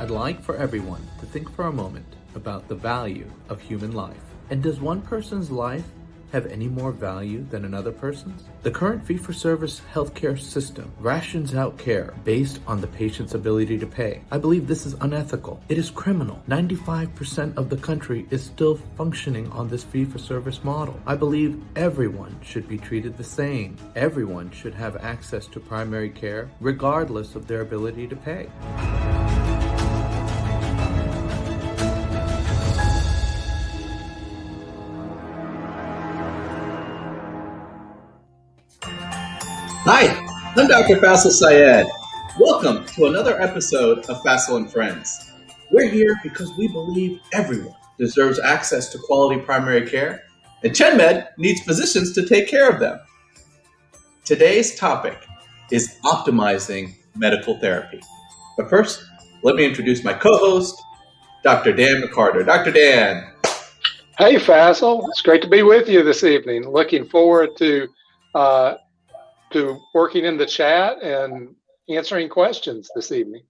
I'd like for everyone to think for a moment about the value of human life. And does one person's life have any more value than another person's? The current fee-for-service healthcare system rations out care based on the patient's ability to pay. I believe this is unethical. It is criminal. 95% of the country is still functioning on this fee-for-service model. I believe everyone should be treated the same. Everyone should have access to primary care regardless of their ability to pay. Hi, I'm Dr. Faisel Syed. Welcome to another episode of Faisel and Friends. We're here because we believe everyone deserves access to quality primary care, and ChenMed needs physicians to take care of them. Today's topic is optimizing medical therapy. But first, let me introduce my co-host, Dr. Dan McCarter. Dr. Dan. Hey, Faisel. It's great to be with you this evening. Looking forward to working in the chat and answering questions this evening.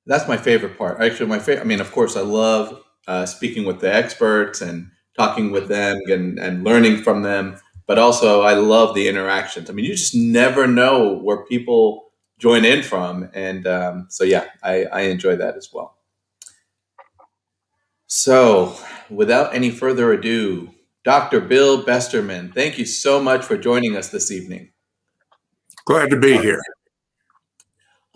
That's my favorite part. Actually, of course, I love speaking with the experts and talking with them and learning from them. But also, I love the interactions. I mean, you just never know where people join in from. And I enjoy that as well. So without any further ado, Dr. Bill Bestermann, thank you so much for joining us this evening. Glad to be here.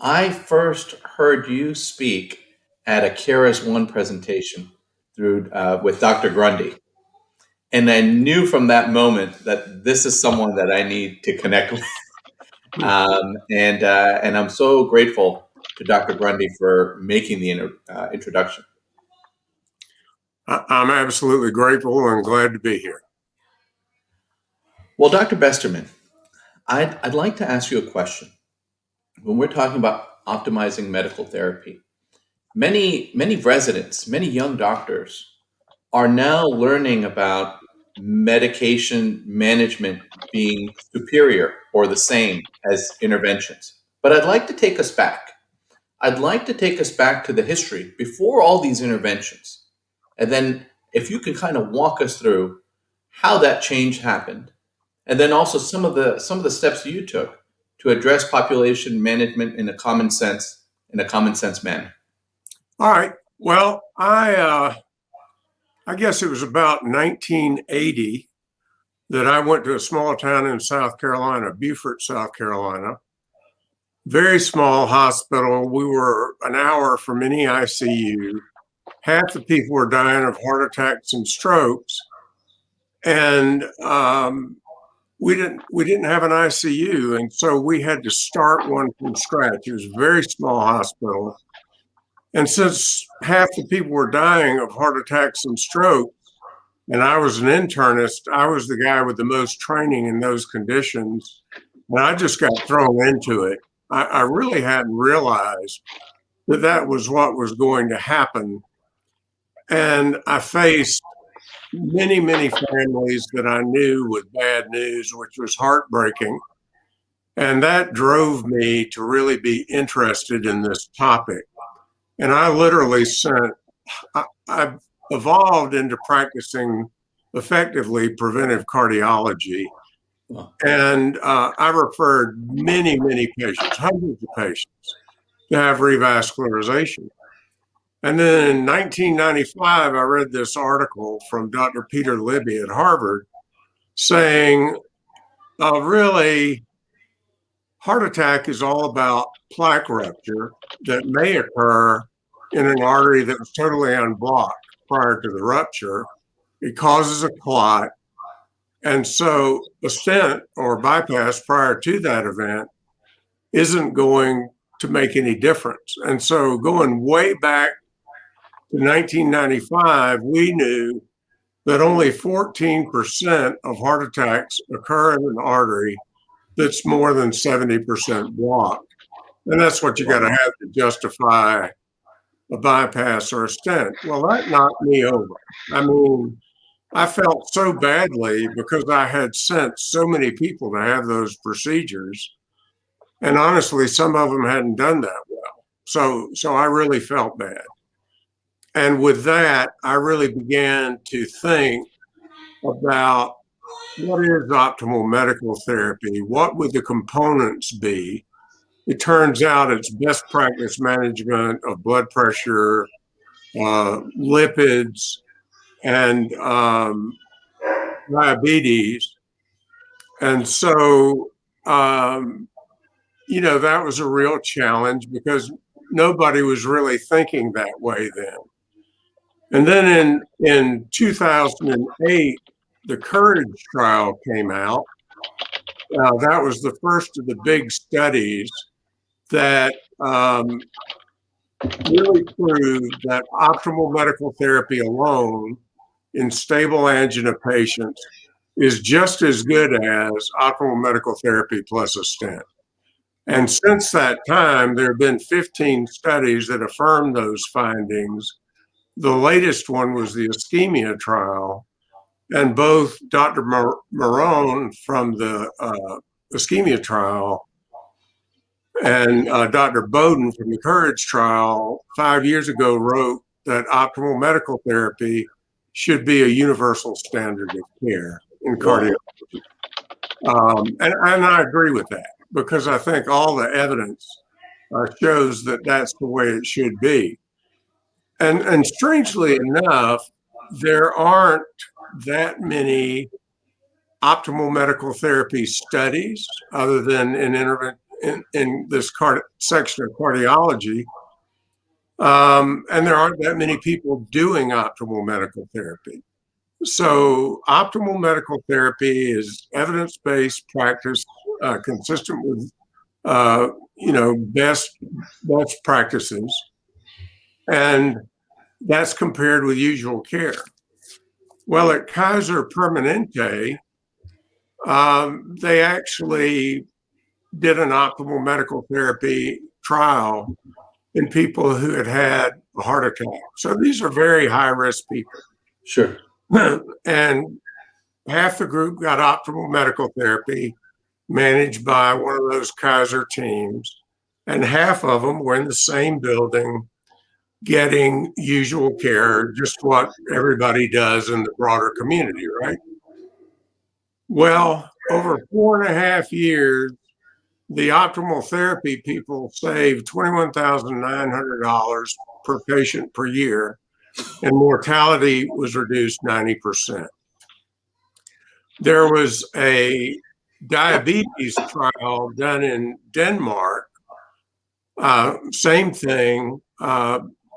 I first heard you speak at a CARES 1 presentation with Dr. Grundy. And I knew from that moment that this is someone that I need to connect with. And I'm so grateful to Dr. Grundy for making the introduction. I'm absolutely grateful and glad to be here. Well, Dr. Bestermann, I'd like to ask you a question. When we're talking about optimizing medical therapy, many residents, many young doctors are now learning about medication management being superior or the same as interventions. But I'd like to take us back. I'd like to take us back to the history before all these interventions. And then if you can kind of walk us through how that change happened. And then also some of the steps you took to address population management in a common sense manner. All right. Well, I guess it was about 1980 that I went to a small town in South Carolina, Beaufort, South Carolina. Very small hospital. We were an hour from any ICU. Half the people were dying of heart attacks and strokes. And we didn't have an ICU, and so we had to start one from scratch. It was a very small hospital. And since half the people were dying of heart attacks and strokes, and I was an internist, I was the guy with the most training in those conditions, and I just got thrown into it. I really hadn't realized that was what was going to happen. And I faced many, many families that I knew with bad news, which was heartbreaking. And that drove me to really be interested in this topic. And I literally I evolved into practicing effectively preventive cardiology. And I referred many, many patients, hundreds of patients, to have revascularization. And then in 1995, I read this article from Dr. Peter Libby at Harvard saying, really, heart attack is all about plaque rupture that may occur in an artery that was totally unblocked prior to the rupture. It causes a clot. And so a stent or bypass prior to that event isn't going to make any difference. And so going way back in 1995, we knew that only 14% of heart attacks occur in an artery that's more than 70% blocked. And that's what you got to have to justify a bypass or a stent. Well, that knocked me over. I mean, I felt so badly because I had sent so many people to have those procedures. And honestly, some of them hadn't done that well. So I really felt bad. And with that, I really began to think about what is optimal medical therapy? What would the components be? It turns out it's best practice management of blood pressure, lipids, and diabetes. And so, that was a real challenge because nobody was really thinking that way then. And then in 2008, the Courage trial came out. That was the first of the big studies that really proved that optimal medical therapy alone in stable angina patients is just as good as optimal medical therapy plus a stent. And since that time, there have been 15 studies that affirm those findings. The latest one was the ischemia trial, and both Dr. Marone from the ischemia trial and Dr. Bowden from the Courage trial 5 years ago wrote that optimal medical therapy should be a universal standard of care in cardiology. And I agree with that because I think all the evidence shows that that's the way it should be. And strangely enough, there aren't that many optimal medical therapy studies other than in this section of cardiology. And there aren't that many people doing optimal medical therapy. So optimal medical therapy is evidence-based practice consistent with best practices. And that's compared with usual care. Well, at Kaiser Permanente, they actually did an optimal medical therapy trial in people who had had a heart attack. So these are very high-risk people. Sure. And half the group got optimal medical therapy managed by one of those Kaiser teams, and half of them were in the same building getting usual care, just what everybody does in the broader community, right? Well, over 4.5 years, the optimal therapy people saved $21,900 per patient per year, and mortality was reduced 90%. There was a diabetes trial done in Denmark, same thing.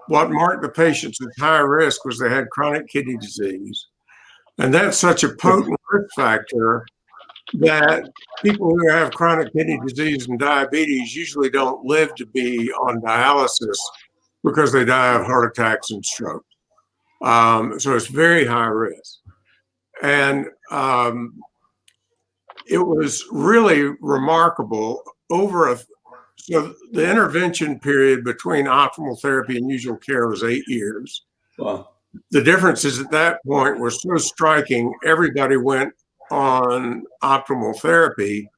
What marked the patients as high risk was they had chronic kidney disease. And that's such a potent risk factor that people who have chronic kidney disease and diabetes usually don't live to be on dialysis because they die of heart attacks and strokes. So it's very high risk. And it was really remarkable so the intervention period between optimal therapy and usual care was 8 years. Wow. The differences at that point were so striking, everybody went on optimal therapy.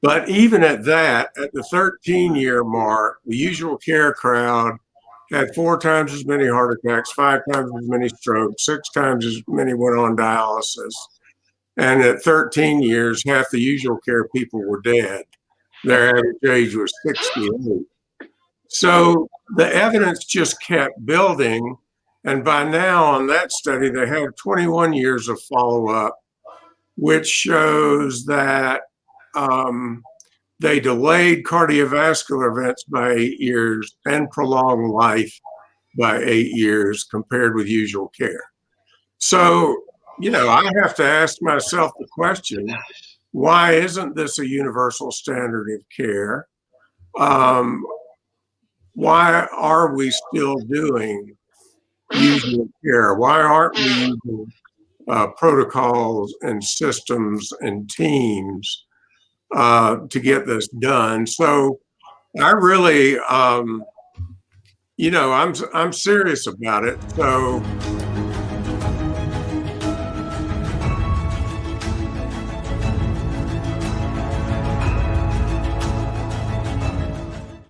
But even at that, at the 13-year mark, the usual care crowd had 4 times as many heart attacks, 5 times as many strokes, 6 times as many went on dialysis. And at 13 years, half the usual care people were dead. Their average age was 68. So the evidence just kept building. And by now on that study, they have 21 years of follow-up, which shows that they delayed cardiovascular events by 8 years and prolonged life by 8 years compared with usual care. So, I have to ask myself the question, why isn't this a universal standard of care? Why are we still doing usual care? Why aren't we using protocols and systems and teams to get this done? So I really, I'm serious about it. So